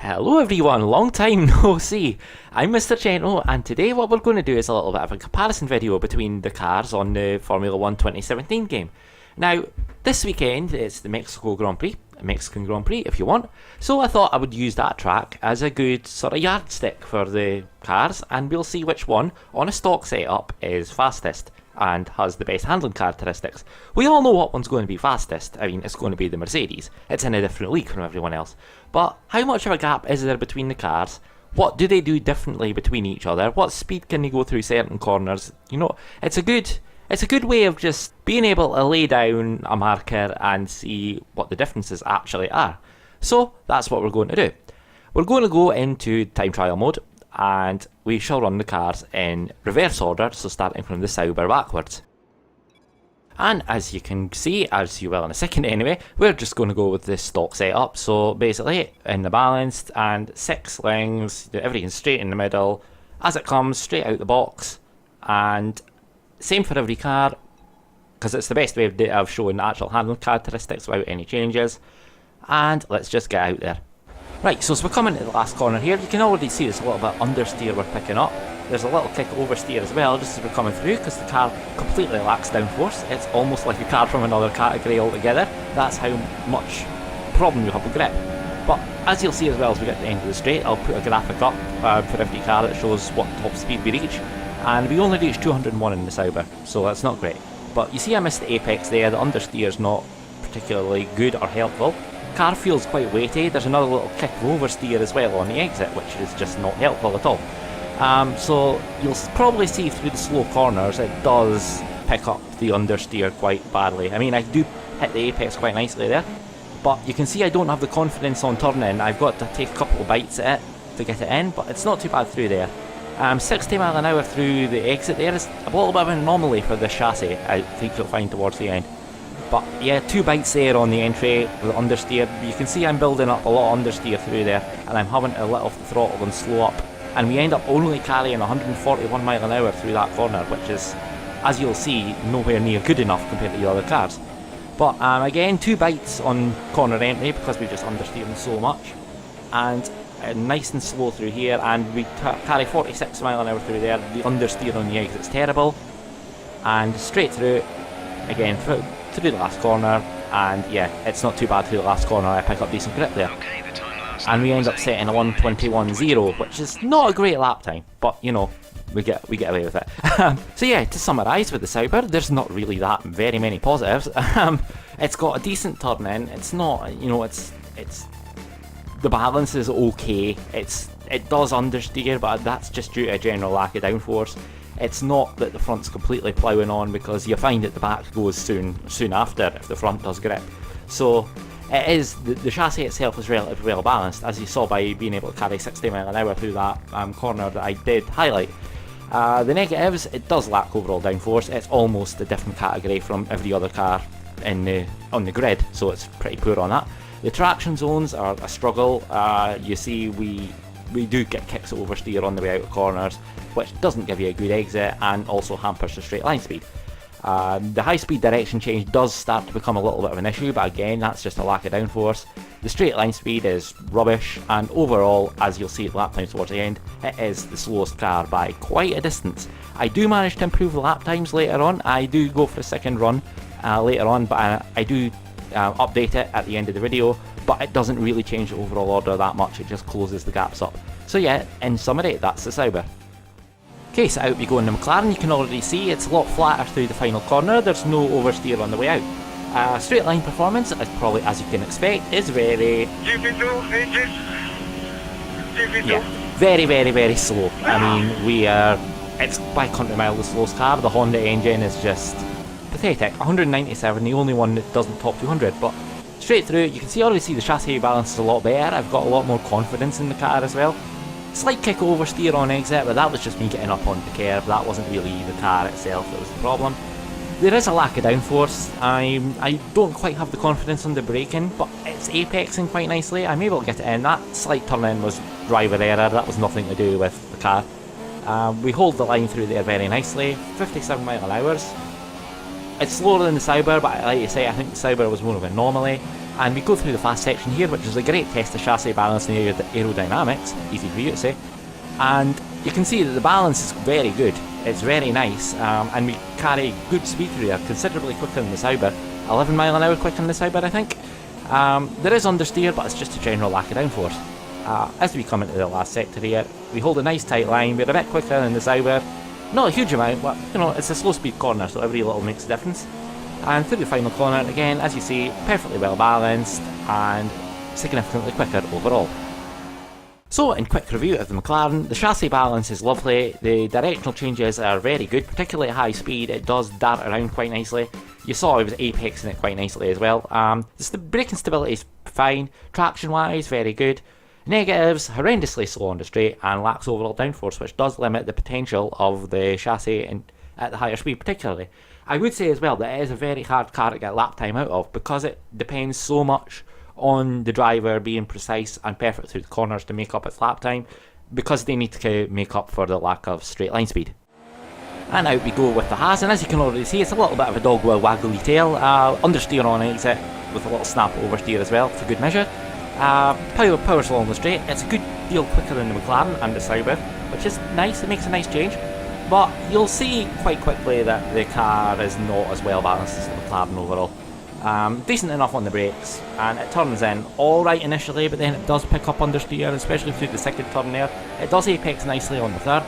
Hello everyone, long time no see. I'm Mr. Gento, and today what we're going to do is a little bit of a comparison video between the cars on the Formula 1 2017 game. Now, this weekend it's the Mexico Grand Prix, a Mexican Grand Prix if you want, so I thought I would use that track as a good sort of yardstick for the cars, and we'll see which one on a stock setup is fastest and has the best handling characteristics. We all know what one's going to be fastest. I mean, it's going to be the Mercedes. It's in a different league from everyone else. But how much of a gap is there between the cars? What do they do differently between each other? What speed can they go through certain corners? You know, it's a good way of just being able to lay down a marker and see what the differences actually are. So that's what we're going to do. We're going to go into time trial mode, and we shall run the cars in reverse order, so starting from the Sauber backwards. And as you can see, as you will in a second anyway, we're just going to go with this stock setup. So basically, in the balanced and 6 lanes, everything straight in the middle, as it comes, straight out the box, and same for every car, because it's the best way of showing the actual handling characteristics without any changes. And let's just get out there. Right, so as we're coming to the last corner here, you can already see there's a little bit understeer we're picking up. There's a little kick oversteer as well, just as we're coming through, because the car completely lacks downforce. It's almost like a car from another category altogether. That's how much problem you have with grip. But as you'll see as well as we get to the end of the straight, I'll put a graphic up for every car that shows what top speed we reach. And we only reached 201 in the Sauber, so that's not great. But you see I missed the apex there, the understeer's not particularly good or helpful. Car feels quite weighty. There's another little kick oversteer as well on the exit, which is just not helpful at all. So you'll probably see through the slow corners it does pick up the understeer quite badly. I mean, I do hit the apex quite nicely there, but you can see I don't have the confidence on turning. I've got to take a couple of bites at it to get it in, but it's not too bad through there. 60 mile an hour through the exit there is a little bit of an anomaly for this chassis, I think you'll find towards the end. But yeah, 2 bites there on the entry with understeer. You can see I'm building up a lot of understeer through there, and I'm having to let off the throttle and slow up. And we end up only carrying 141 mile an hour through that corner, which is, as you'll see, nowhere near good enough compared to the other cars. But again, 2 bites on corner entry because we just understeering so much. And nice and slow through here, and we carry 46 mile an hour through there. The understeer on the exit's terrible. And straight through, again, through the last corner, and yeah, it's not too bad through the last corner. I pick up decent grip there. Okay, the time And we end up setting a 1:21.0, which is not a great lap time, but you know, we get away with it. So yeah, to summarise with the Sauber, there's not really that very many positives. It's got a decent turn in. It's not, you know, it's the balance is okay. It does understeer, but that's just due to a general lack of downforce. It's not that the front's completely ploughing on, because you find that the back goes soon after if the front does grip. So it is, the chassis itself is relatively well balanced, as you saw by being able to carry 60 mile an hour through that corner that I did highlight. The negatives, it does lack overall downforce. It's almost a different category from every other car on the grid, so it's pretty poor on that. The traction zones are a struggle. You see we do get kicks oversteer on the way out of corners, which doesn't give you a good exit and also hampers the straight line speed. The high speed direction change does start to become a little bit of an issue, but again, that's just a lack of downforce. The straight line speed is rubbish, and overall, as you'll see at lap times towards the end, it is the slowest car by quite a distance. I do manage to improve the lap times later on. I do go for a second run later on, but I do update it at the end of the video, but it doesn't really change the overall order that much. It just closes the gaps up. So yeah, in summary, that's the Sauber. Okay, so out we go in the McLaren. You can already see it's a lot flatter through the final corner. There's no oversteer on the way out. Straight line performance, as probably as you can expect, is very very slow. I mean, it's by country mile the slowest car. The Honda engine is just pathetic. 197, the only one that doesn't top 200, but straight through, you can already see the chassis balance is a lot better. I've got a lot more confidence in the car as well. Slight kick oversteer on exit, but that was just me getting up on the curve. That wasn't really the car itself that was the problem. There is a lack of downforce. I don't quite have the confidence on the braking, but it's apexing quite nicely. I'm able to get it in. That slight turn in was driver error. That was nothing to do with the car. We hold the line through there very nicely. 57 mile an hour. It's slower than the Sauber, but like you say, I think the Sauber was more of an anomaly. And we go through the fast section here, which is a great test of chassis balance and aerodynamics, easy for you to say. And you can see that the balance is very good, it's very nice, and we carry good speed through there, considerably quicker than the Sauber, 11 mile an hour quicker than the Sauber I think. There is understeer, but it's just a general lack of downforce. As we come into the last sector here, we hold a nice tight line, we're a bit quicker than the Sauber, not a huge amount, but you know, it's a slow speed corner, so every little makes a difference. And through the final corner, again, as you see, perfectly well balanced and significantly quicker overall. So, in quick review of the McLaren, the chassis balance is lovely, the directional changes are very good, particularly at high speed, it does dart around quite nicely. You saw I was apexing it quite nicely as well. The braking stability is fine, traction wise, very good. Negatives, horrendously slow on the straight and lacks overall downforce, which does limit the potential of the chassis at the higher speed particularly. I would say as well that it is a very hard car to get lap time out of because it depends so much on the driver being precise and perfect through the corners to make up its lap time, because they need to make up for the lack of straight line speed. And out we go with the Haas, and as you can already see, it's a little bit of a dog with a waggly tail. Understeer on exit with a little snap oversteer as well for good measure. Power's along the straight, it's a good deal quicker than the McLaren and the Sauber, which is nice, it makes a nice change. But you'll see quite quickly that the car is not as well balanced as the McLaren overall. Decent enough on the brakes, and it turns in alright initially, but then it does pick up understeer, especially through the second turn there. It does apex nicely on the third,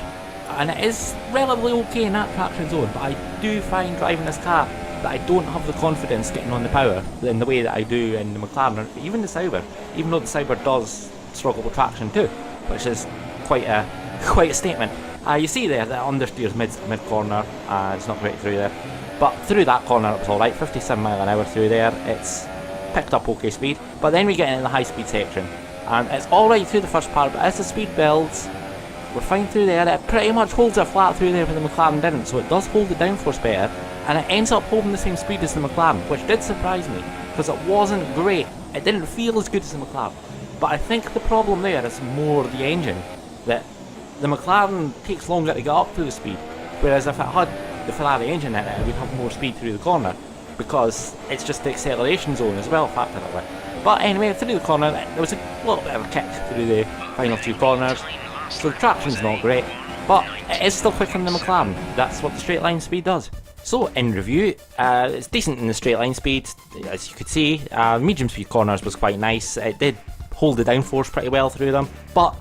and it is relatively okay in that traction zone, but I do find driving this car that I don't have the confidence getting on the power in the way that I do in the McLaren, or even the Sauber, even though the Sauber does struggle with traction too, which is quite a statement. You see there that understeer's mid corner, it's not great through there, but through that corner it was alright, 57 mile an hour through there, it's picked up okay speed, but then we get into the high speed section, and it's alright through the first part, but as the speed builds, we're fine through there. It pretty much holds it flat through there, but the McLaren didn't, so it does hold the downforce better, and it ends up holding the same speed as the McLaren, which did surprise me, because it wasn't great, it didn't feel as good as the McLaren, but I think the problem there is more the engine, that the McLaren takes longer to get up to the speed, whereas if it had the Ferrari engine in it, it would have more speed through the corner, because it's just the acceleration zone as well, factored away. But anyway, through the corner, there was a little bit of a kick through the final two corners, so the traction's not great, but it is still quicker than the McLaren. That's what the straight line speed does. So in review, it's decent in the straight line speed, as you could see. Medium speed corners was quite nice, it did hold the downforce pretty well through them, but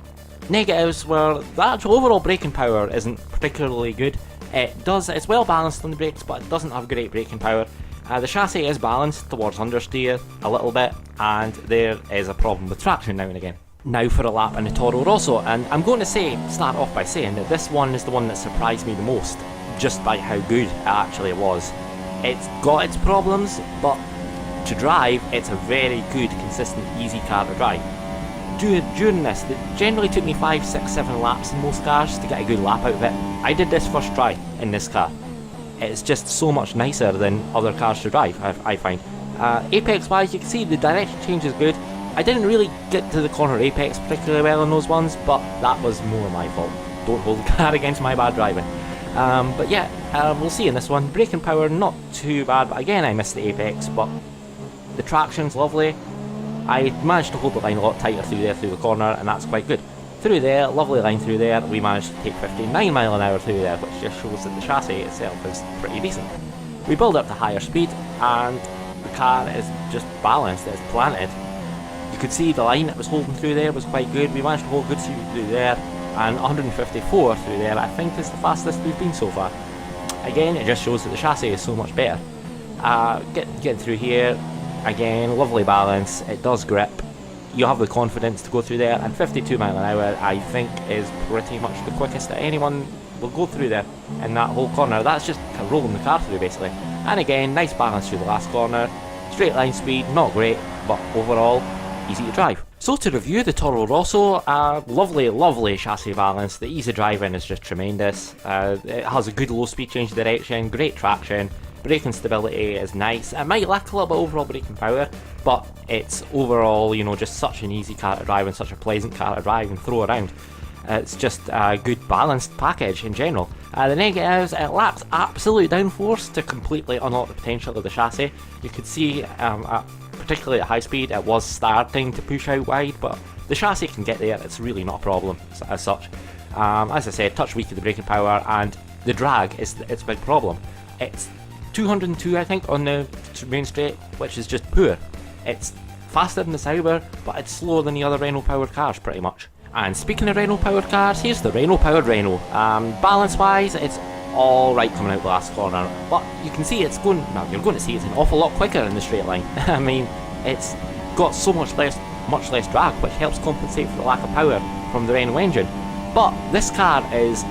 negatives were the actual overall braking power isn't particularly good. It's well balanced on the brakes, but it doesn't have great braking power. The chassis is balanced towards understeer a little bit, and there is a problem with traction now and again. Now for a lap in the Toro Rosso, and I'm going to start off by saying that this one is the one that surprised me the most, just by how good it actually was. It's got its problems, but to drive, it's a very good, consistent, easy car to drive. During this, it generally took me 5, 6, 7 laps in most cars to get a good lap out of it. I did this first try in this car. It's just so much nicer than other cars to drive, I find. Apex wise, you can see the direction change is good. I didn't really get to the corner apex particularly well on those ones, but that was more my fault. Don't hold the car against my bad driving. But yeah, we'll see in this one. Braking power, not too bad, but again I missed the apex, but the traction's lovely. I managed to hold the line a lot tighter through the corner, and that's quite good. Through there, lovely line through there, we managed to take 59 mile an hour through there, which just shows that the chassis itself is pretty decent. We build up to higher speed, and the car is just balanced, it's planted. You could see the line it was holding through there was quite good. We managed to hold good speed through there, and 154 through there I think is the fastest we've been so far. Again, it just shows that the chassis is so much better. Getting through here, again, lovely balance, it does grip, you have the confidence to go through there, and 52 mile an hour I think is pretty much the quickest that anyone will go through there in that whole corner. That's just rolling the car through basically. And again, nice balance through the last corner, straight line speed, not great, but overall, easy to drive. So to review the Toro Rosso, lovely chassis balance, the ease of driving is just tremendous, it has a good low speed change direction, great traction, braking stability is nice. It might lack a little bit of overall braking power, but it's overall, you know, just such an easy car to drive and such a pleasant car to drive and throw around. It's just a good balanced package in general. The negatives, it lacks absolute downforce to completely unlock the potential of the chassis. You could see, particularly at high speed, it was starting to push out wide, but the chassis can get there. It's really not a problem as such. As I said, touch weak of the braking power, and the drag is its big problem. It's 202, I think, on the main straight, which is just poor. It's faster than the Sauber, but it's slower than the other Renault powered cars pretty much. And speaking of Renault powered cars, here's the Renault powered Renault. Balance wise, it's alright coming out the last corner, but you can see it's going, well, you're going to see it's an awful lot quicker in the straight line. I mean, it's got so much less drag, which helps compensate for the lack of power from the Renault engine. But this car is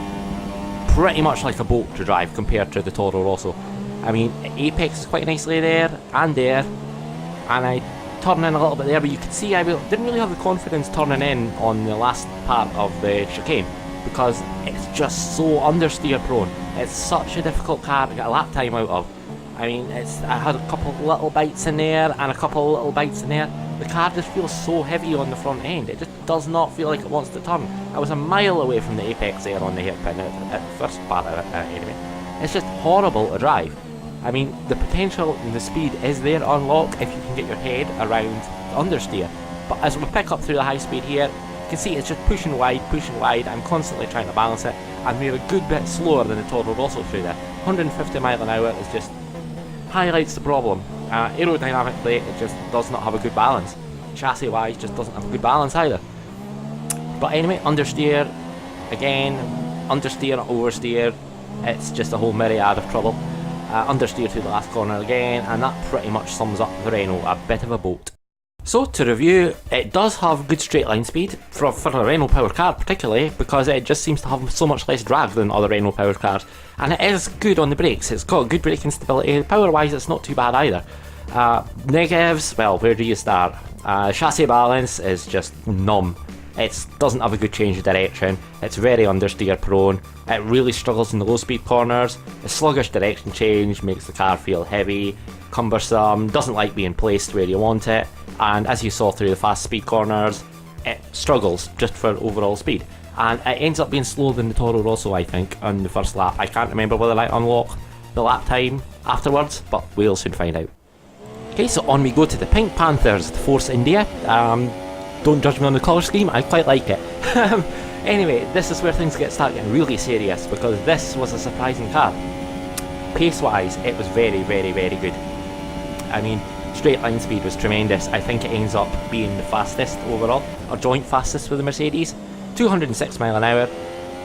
pretty much like a boat to drive compared to the Toro Rosso. I mean, apex is quite nicely there, and I turn in a little bit there, but you can see I didn't really have the confidence turning in on the last part of the chicane, because it's just so understeer prone. It's such a difficult car to get a lap time out of. I mean, I had a couple little bites in there and a couple little bites in there. The car just feels so heavy on the front end. It just does not feel like it wants to turn. I was a mile away from the apex there on the hairpin at the first part of it anyway. It's just horrible to drive. I mean, the potential and the speed is there to unlock if you can get your head around the understeer. But as we pick up through the high speed here, you can see it's just pushing wide. I'm constantly trying to balance it, and we're a good bit slower than the Toro Rosso through there. 150 mile an hour is just highlights the problem. Aerodynamically, it just does not have a good balance. Chassis wise, just doesn't have a good balance either. But anyway, understeer, again, understeer, oversteer, it's just a whole myriad of trouble. Understeer through the last corner again, and that pretty much sums up the Renault, a bit of a boat. So to review, it does have good straight line speed for a Renault powered car particularly, because it just seems to have so much less drag than other Renault powered cars, and it is good on the brakes. It's got good braking stability. Power wise, it's not too bad either. Negatives, well, where do you start? Chassis balance is just numb. It doesn't have a good change of direction. It's very understeer prone. It really struggles in the low speed corners. A sluggish direction change makes the car feel heavy, cumbersome, doesn't like being placed where you want it, and as you saw through the fast speed corners, it struggles just for overall speed. And it ends up being slower than the Toro Rosso, I think, on the first lap. I can't remember whether I unlock the lap time afterwards, but we'll soon find out. Okay, so on we go to the Pink Panthers, the Force India. Don't judge me on the colour scheme, I quite like it. Anyway, this is where things start getting really serious, because this was a surprising car. Pace wise, it was very good. I mean, straight line speed was tremendous. I think it ends up being the fastest overall, or joint fastest with the Mercedes. 206 mile an hour.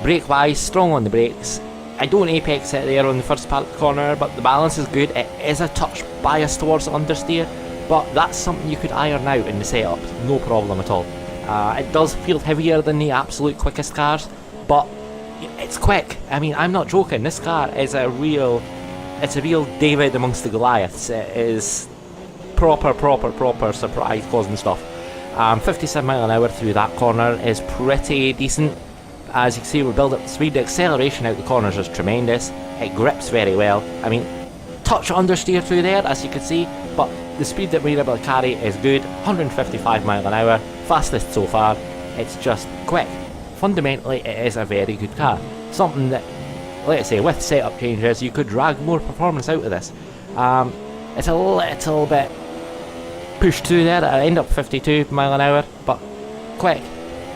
Brake wise, strong on the brakes. I don't apex it there on the first part of the corner, but the balance is good. It is a touch biased towards the understeer, but that's something you could iron out in the setup, no problem at all. It does feel heavier than the absolute quickest cars, but it's quick. I mean, I'm not joking. This car is a real David amongst the Goliaths. It is proper surprise causing stuff. 57 mile an hour through that corner is pretty decent. As you can see, we build up the speed. The acceleration out the corners is tremendous. It grips very well. I mean, touch understeer through there, as you can see, but the speed that we're able to carry is good. 155 mile an hour, fastest so far. It's just quick. Fundamentally, it is a very good car. Something that, let's say, with setup changes, you could drag more performance out of this. It's a little bit pushed through there. I end up 52 mile an hour, but quick.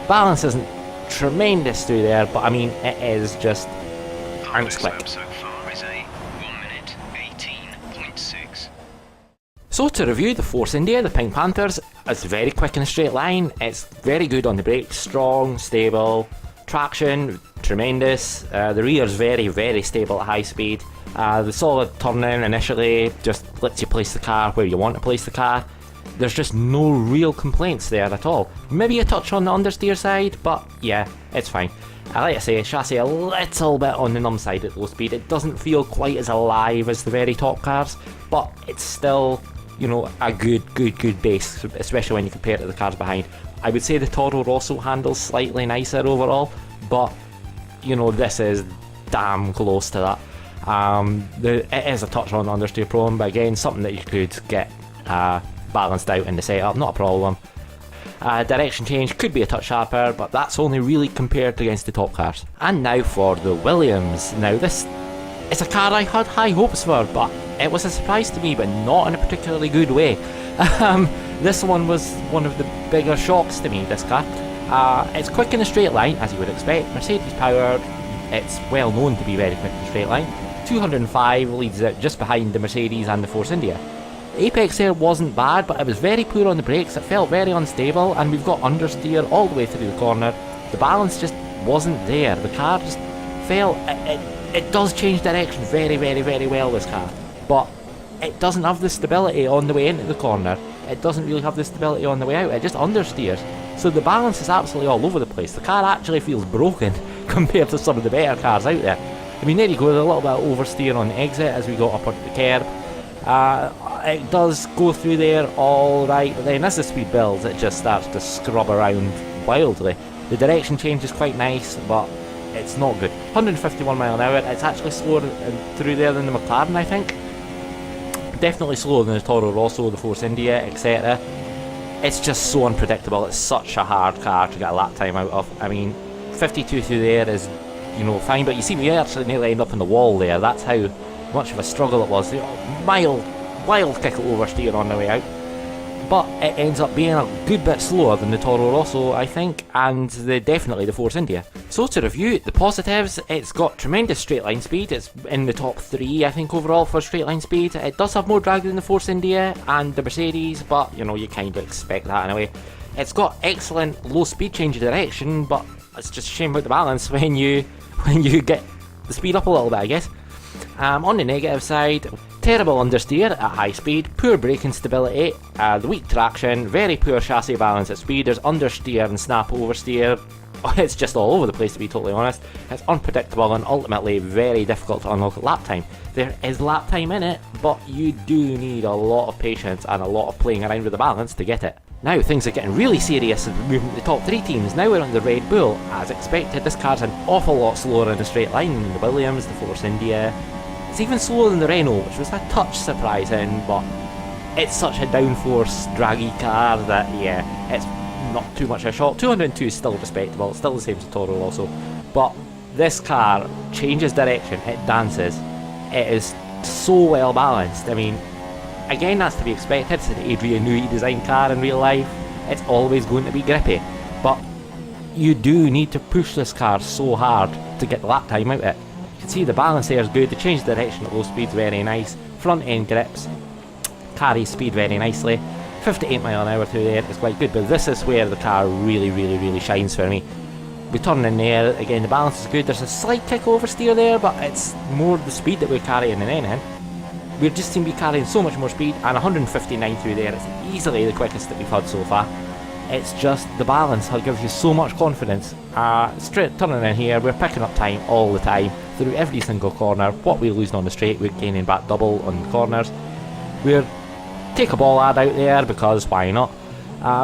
Balance isn't tremendous through there, but I mean, it is just hands quick. So far is a 1 minute 18.6. So to review the Force India, the Pink Panthers, it's very quick in a straight line. It's very good on the brakes, strong, stable, traction tremendous. The rear is very stable at high speed. The solid turning initially just lets you place the car where you want to place the car. There's just no real complaints there at all. Maybe a touch on the understeer side, but yeah, it's fine. I like to say, chassis a little bit on the numb side at low speed. It doesn't feel quite as alive as the very top cars, but it's still, you know, a good base, especially when you compare it to the cars behind. I would say the Toro Rosso handles slightly nicer overall, but you know, this is damn close to that. It is a touch on understeer prone, but again, something that you could get balanced out in the setup, not a problem. Direction change could be a touch sharper, but that's only really compared against the top cars. And now for the Williams. Now this is a car I had high hopes for, but it was a surprise to me, but not in a particularly good way. This one was one of the bigger shocks to me, this car. It's quick in a straight line, as you would expect. Mercedes powered, it's well known to be very quick in a straight line. 205 leads it just behind the Mercedes and the Force India. The apex there wasn't bad, but it was very poor on the brakes, it felt very unstable, and we've got understeer all the way through the corner. The balance just wasn't there. The car just fell. It does change direction very, very, very well, this car, but it doesn't have the stability on the way into the corner. It doesn't really have the stability on the way out. It just understeers. So the balance is absolutely all over the place. The car actually feels broken compared to some of the better cars out there. I mean, there you go, there's a little bit of oversteer on the exit as we go up onto the curb. It does go through there all right, but then as the speed builds, it just starts to scrub around wildly. The direction change is quite nice, but it's not good. 151 mile an hour, it's actually slower through there than the McLaren, I think. Definitely slower than the Toro Rosso, the Force India, etc. It's just so unpredictable. It's such a hard car to get a lap time out of. I mean, 52 through there is, you know, fine, but you see we actually nearly end up in the wall there. That's how much of a struggle it was. Wild kick oversteer on the way out. But it ends up being a good bit slower than the Toro Rosso, I think, and definitely the Force India. So to review the positives, it's got tremendous straight line speed. It's in the top 3, I think, overall for straight line speed. It does have more drag than the Force India and the Mercedes, but you know, you kind of expect that anyway. It's got excellent low speed change of direction, but it's just a shame about the balance when you get the speed up a little bit, I guess. On the negative side, terrible understeer at high speed, poor braking stability, the weak traction, very poor chassis balance at speed. There's understeer and snap oversteer. It's just all over the place, to be totally honest. It's unpredictable and ultimately very difficult to unlock at lap time. There is lap time in it, but you do need a lot of patience and a lot of playing around with the balance to get it. Now things are getting really serious as we move into the top 3 teams. Now we're on the Red Bull. As expected, this car's an awful lot slower in a straight line than the Williams, the Force India. It's even slower than the Renault, which was a touch surprising, but it's such a downforce, draggy car that, yeah, it's not too much of a shock. 202 is still respectable, it's still the same as the Toro Rosso, but this car changes direction, it dances, it is so well balanced. I mean, again, that's to be expected. It's an Adrian Newey designed car in real life, it's always going to be grippy, but you do need to push this car so hard to get the lap time out of it. You can see the balance there is good, the change of direction at low speed is very nice, front end grips, carries speed very nicely. 58 mile an hour through there is quite good, but this is where the car really shines for me. We turn in there, again the balance is good, there's a slight kick oversteer there, but it's more the speed that we're carrying than anything. We just seem to be carrying so much more speed, and 159 through there is easily the quickest that we've had so far. It's just the balance that gives you so much confidence. Straight turning in here, we're picking up time all the time, through every single corner. What we're losing on the straight, we're gaining back double on the corners. We're take a ball ad out there because why not?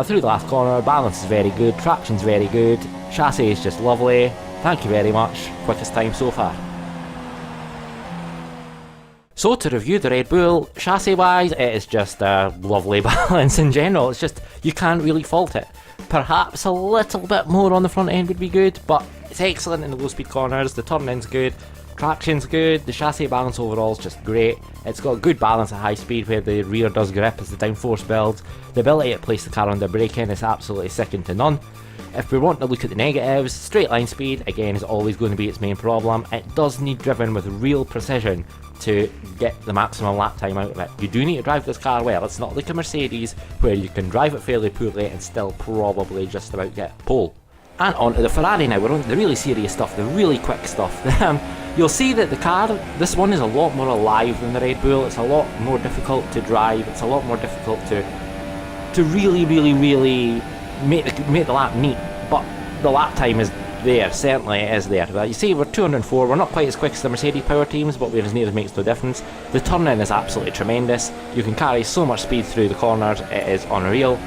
Through the last corner, balance is very good, traction's very good, chassis is just lovely. Thank you very much, quickest time so far. So to review the Red Bull, chassis wise, it is just a lovely balance in general. It's just, you can't really fault it. Perhaps a little bit more on the front end would be good, but it's excellent in the low speed corners, the turn-in's good, traction's good, the chassis balance overall is just great. It's got good balance at high speed where the rear does grip as the downforce builds. The ability to place the car under braking is absolutely second to none. If we want to look at the negatives, straight line speed again is always going to be its main problem. It does need driven with real precision to get the maximum lap time out of it. You do need to drive this car well. It's not like a Mercedes where you can drive it fairly poorly and still probably just about get pole. And on to the Ferrari now. We're on to the really serious stuff, the really quick stuff. You'll see that the car, this one is a lot more alive than the Red Bull. It's a lot more difficult to drive. It's a lot more difficult to really make the lap neat. But the lap time is there, certainly it is there. But you see, we're 204. We're not quite as quick as the Mercedes power teams, but we're as near as makes no difference. The turn-in is absolutely tremendous. You can carry so much speed through the corners. It is unreal.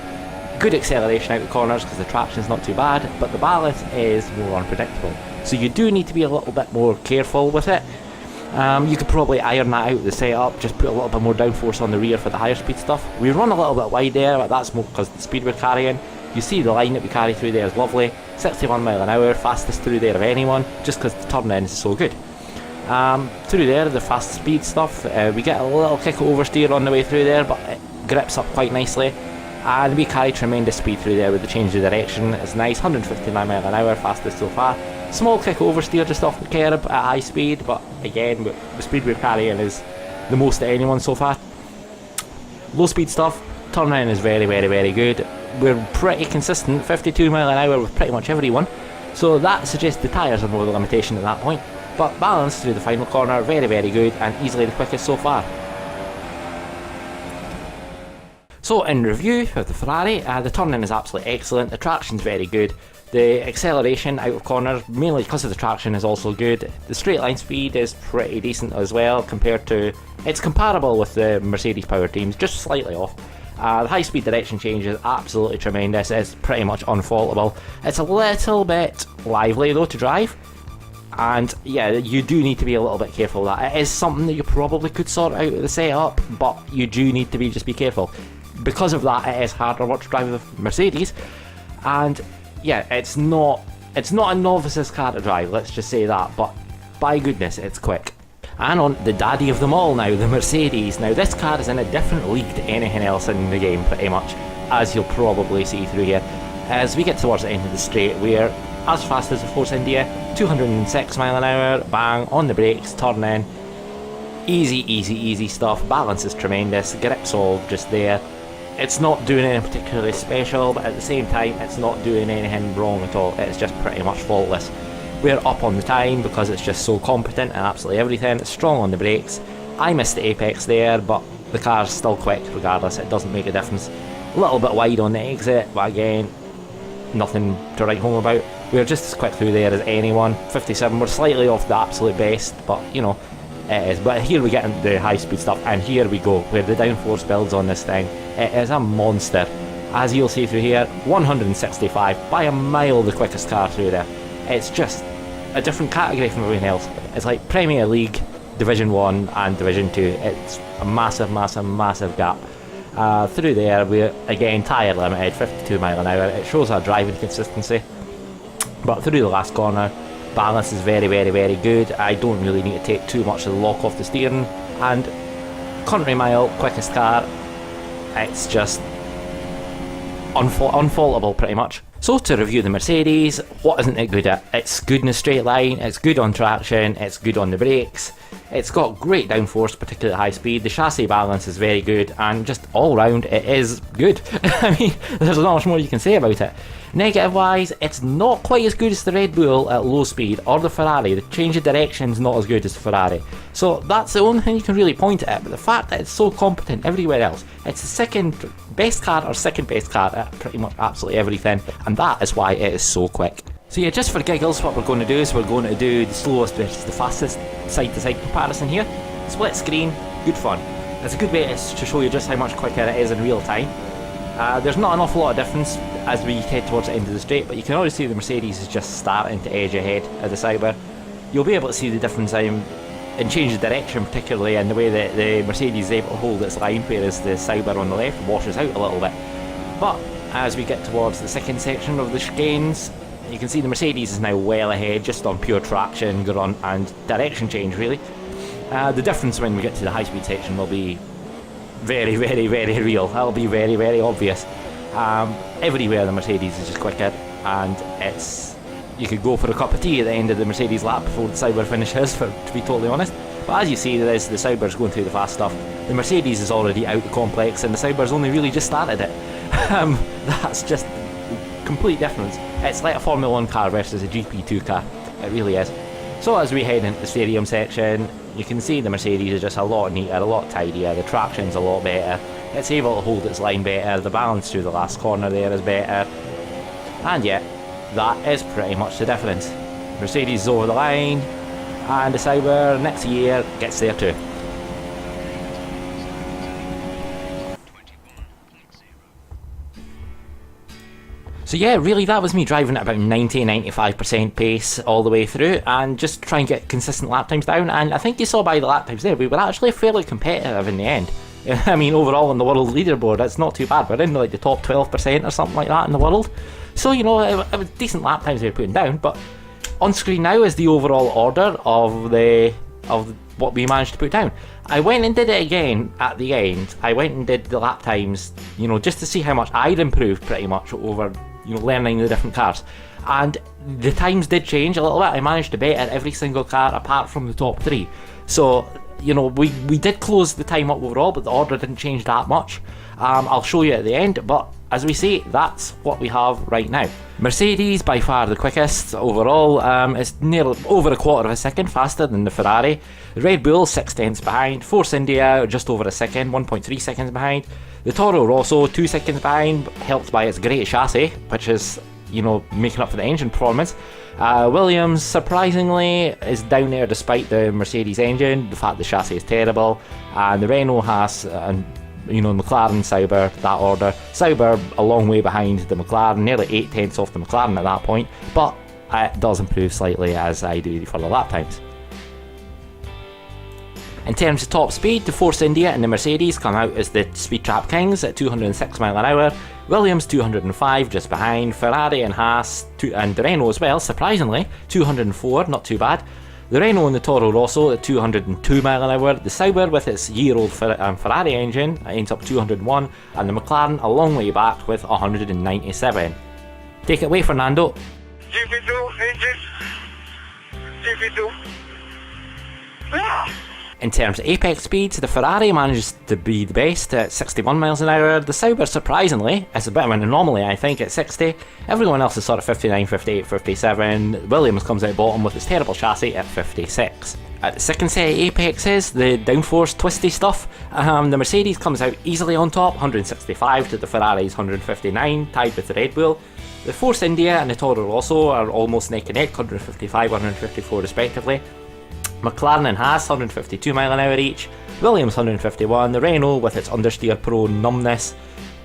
Good acceleration out the corners because the traction's not too bad, but the balance is more unpredictable. So you do need to be a little bit more careful with it. You could probably iron that out with the setup, just put a little bit more downforce on the rear for the higher speed stuff. We run a little bit wide there, but that's more because the speed we're carrying. You see the line that we carry through there is lovely. 61 mile an hour, fastest through there of anyone, just because the turn in is so good. Through there, the fast speed stuff, we get a little kick oversteer on the way through there, but grips up quite nicely, and we carry tremendous speed through there with the change of direction. It's nice, 159 mile an hour, fastest so far. Small kick oversteer just off the curb at high speed, but again, the speed we're carrying is the most of anyone so far. Low speed stuff, turnaround is very, very, very good. We're pretty consistent, 52 mile an hour with pretty much everyone, so that suggests the tyres are more the limitation at that point. But balance through the final corner, very, very good, and easily the quickest so far. So in review of the Ferrari, the turning is absolutely excellent, the traction's very good, the acceleration out of corners, mainly because of the traction, is also good. The straight line speed is pretty decent as well compared to, it's comparable with the Mercedes power teams, just slightly off. The high speed direction change is absolutely tremendous, it's pretty much unfaultable. It's a little bit lively though to drive, and yeah, you do need to be a little bit careful of that. It is something that you probably could sort out with the setup, but you do need to just be careful. Because of that, it is harder work to drive with Mercedes, and yeah, it's not a novice's car to drive, let's just say that, but by goodness, it's quick. And on the daddy of them all now, the Mercedes. Now this car is in a different league to anything else in the game, pretty much, as you'll probably see through here. As we get towards the end of the straight, we're as fast as the Force India, 206 mile an hour, bang, on the brakes, turn in. Easy, easy, easy stuff, balance is tremendous, grip's all just there. It's not doing anything particularly special, but at the same time, it's not doing anything wrong at all. It's just pretty much faultless. We're up on the time because it's just so competent and absolutely everything. It's strong on the brakes. I missed the apex there, but the car's still quick regardless. It doesn't make a difference. A little bit wide on the exit, but again, nothing to write home about. We're just as quick through there as anyone. 57, we're slightly off the absolute best, but you know, it is. But here we get into the high speed stuff, and here we go, where the downforce builds on this thing. It is a monster. As you'll see through here, 165, by a mile the quickest car through there. It's just a different category from everything else. It's like Premier League, Division 1 and Division 2. It's a massive, massive, massive gap. Through there, we're again tyre limited, 52 mile an hour. It shows our driving consistency. But through the last corner, balance is very, very, very good. I don't really need to take too much of the lock off the steering. And country mile, quickest car, it's just unfaultable pretty much. So to review the Mercedes, what isn't it good at? It's good in a straight line, it's good on traction, it's good on the brakes, it's got great downforce, particularly at high speed, the chassis balance is very good, and just all round it is good. I mean, there's not much more you can say about it. Negative wise, it's not quite as good as the Red Bull at low speed, or the Ferrari. The change of direction is not as good as the Ferrari. So that's the only thing you can really point at, but the fact that it's so competent everywhere else, it's the second best car or second best car at pretty much absolutely everything, and that is why it is so quick. So yeah, just for giggles, what we're going to do is we're going to do the slowest versus the fastest side-to-side comparison here. Split screen, good fun. It's a good way to show you just how much quicker it is in real time. There's not an awful lot of difference as we head towards the end of the straight, but you can already see the Mercedes is just starting to edge ahead of the Sauber. You'll be able to see the difference in change of direction, particularly in the way that the Mercedes is able to hold its line, whereas the Sauber on the left washes out a little bit. But as we get towards the second section of the chicanes, you can see the Mercedes is now well ahead just on pure traction, grunt and direction change really. The difference when we get to the high speed section will be very, very, very real. That'll be very, very obvious. Everywhere the Mercedes is just quicker, and you could go for a cup of tea at the end of the Mercedes lap before the Sauber finishes, to be totally honest. But as you see, the Sauber's going through the fast stuff. The Mercedes is already out the complex, and the Sauber's only really just started it. That's just complete difference. It's like a Formula 1 car versus a GP2 car. It really is. So as we head into the stadium section, you can see the Mercedes is just a lot neater, a lot tidier, the traction's a lot better, it's able to hold its line better, the balance through the last corner there is better, and yeah, that is pretty much the difference. Mercedes is over the line, and the Sauber next year gets there too. So yeah, really that was me driving at about 90-95% pace all the way through and just try and get consistent lap times down, and I think you saw by the lap times there, we were actually fairly competitive in the end. I mean, overall on the world leaderboard, it's not too bad. We're in like the top 12% or something like that in the world. So, you know, it was decent lap times we were putting down, but on screen now is the overall order of the of what we managed to put down. I went and did it again at the end. I went and did the lap times, just to see how much I'd improved pretty much over, learning the different cars. And the times did change a little bit. I managed to better every single car apart from the top 3. So, we did close the time up overall, but the order didn't change that much. I'll show you at the end, but as we say, that's what we have right now. Mercedes, by far the quickest overall. It's nearly over a quarter of a second faster than the Ferrari. Red Bull, 6/10 behind. Force India, just over a second, 1.3 seconds behind. The Toro Rosso, 2 seconds behind, helped by its great chassis, which is, making up for the engine performance. Williams, surprisingly, is down there despite the Mercedes engine, the fact the chassis is terrible. And the Renault has, and McLaren, Sauber, that order. Sauber a long way behind the McLaren, nearly 8/10 off the McLaren at that point, but it does improve slightly as I do for the lap times. In terms of top speed, the Force India and the Mercedes come out as the speed trap kings at 206 mile an hour. Williams 205 just behind. Ferrari and Haas, and the Renault as well, surprisingly, 204, not too bad. The Renault and the Toro Rosso at 202 mile an hour. The Sauber with its year-old Ferrari engine ends up 201, and the McLaren a long way back with 197. Take it away, Fernando. GP2 engine. GP2. In terms of apex speeds, the Ferrari manages to be the best at 61 miles an hour. The Sauber, surprisingly, is a bit of an anomaly, I think, at 60. Everyone else is sort of 59, 58, 57. Williams comes out bottom with his terrible chassis at 56. At the second set of apexes, the downforce twisty stuff, the Mercedes comes out easily on top, 165 to the Ferrari's 159, tied with the Red Bull. The Force India and the Toro Rosso are almost neck and neck, 155, 154 respectively. McLaren and Haas 152 mile an hour each, Williams 151, the Renault with its understeer pro numbness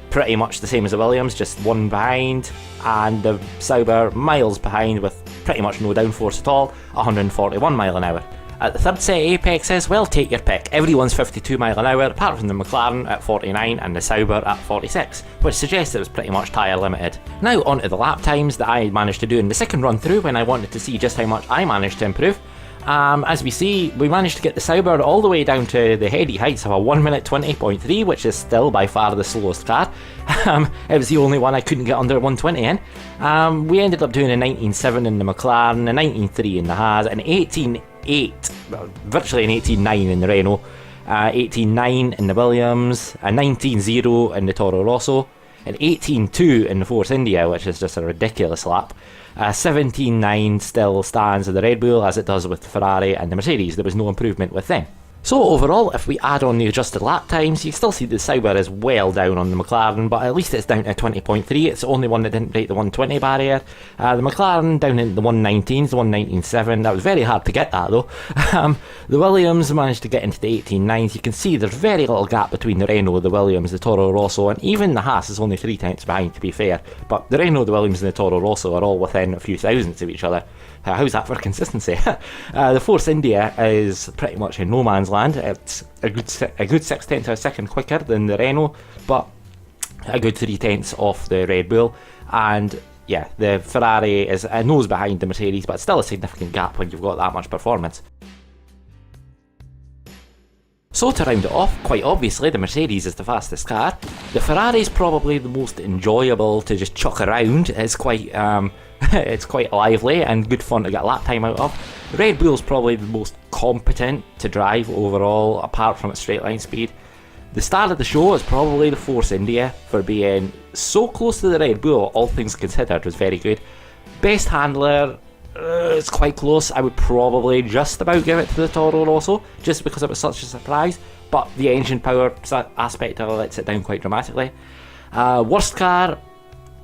pretty much the same as the Williams, just one behind, and the Sauber miles behind with pretty much no downforce at all, 141 mile an hour. At the third set of apexes, well, take your pick. Everyone's 52 mile an hour apart from the McLaren at 49 and the Sauber at 46, which suggests it was pretty much tyre limited. Now onto the lap times that I managed to do in the second run through when I wanted to see just how much I managed to improve. As we see, we managed to get the Sauber all the way down to the heady heights of a 1 minute 20.3, which is still by far the slowest car. It was the only one I couldn't get under 120 in. We ended up doing a 19.7 in the McLaren, a 19.3 in the Haas, an 18.8, virtually an 18.9 in the Renault, 18.9 in the Williams, a 19.0 in the Toro Rosso, an 18.2 in the Force India, which is just a ridiculous lap. 17.9 still stands in the Red Bull as it does with the Ferrari and the Mercedes. There was no improvement with them. So overall, if we add on the adjusted lap times, you still see the Sauber is well down on the McLaren, but at least it's down to 20.3. It's the only one that didn't break the 120 barrier. The McLaren down in the 119s, the 119.7. That was very hard to get that though. The Williams managed to get into the 18.9s. You can see there's very little gap between the Renault, the Williams, the Toro Rosso, and even the Haas is only 3 tenths behind, to be fair. But the Renault, the Williams, and the Toro Rosso are all within a few thousandths of each other. How's that for consistency? The Force India is pretty much in no man's land. It's a good 6 tenths of a second quicker than the Renault, but a good 3 tenths off the Red Bull. And yeah, the Ferrari is a nose behind the Mercedes, but still a significant gap when you've got that much performance. So to round it off, quite obviously the Mercedes is the fastest car. The Ferrari is probably the most enjoyable to just chuck around. It's quite it's quite lively and good fun to get a lap time out of. The Red Bull's probably the most competent to drive overall, apart from its straight line speed. The star of the show is probably the Force India for being so close to the Red Bull, all things considered, was very good. Best handler, it's quite close. I would probably just about give it to the Toro Rosso, just because it was such a surprise, but the engine power aspect of it lets it down quite dramatically. Worst car,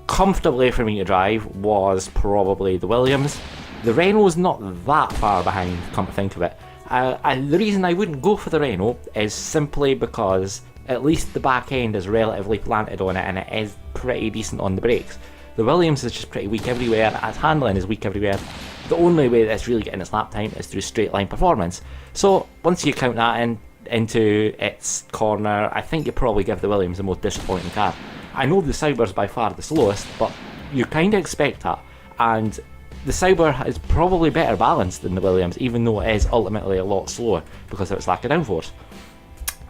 comfortably for me to drive, was probably the Williams. The Renault's not that far behind, come to think of it. The reason I wouldn't go for the Renault is simply because at least the back end is relatively planted on it and it is pretty decent on the brakes. The Williams is just pretty weak everywhere, its handling is weak everywhere. The only way that it's really getting its lap time is through straight line performance. So once you count that into its corner, I think you probably give the Williams the most disappointing car. I know the Sauber's by far the slowest, but you kind of expect that, and the Sauber is probably better balanced than the Williams, even though it is ultimately a lot slower because of its lack of downforce.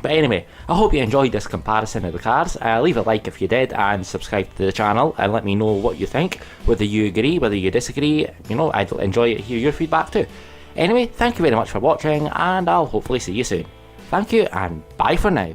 But anyway, I hope you enjoyed this comparison of the cars. Leave a like if you did, and subscribe to the channel and let me know what you think, whether you agree, whether you disagree. You know, I'd enjoy to hear your feedback too. Anyway, thank you very much for watching, and I'll hopefully see you soon. Thank you, and bye for now.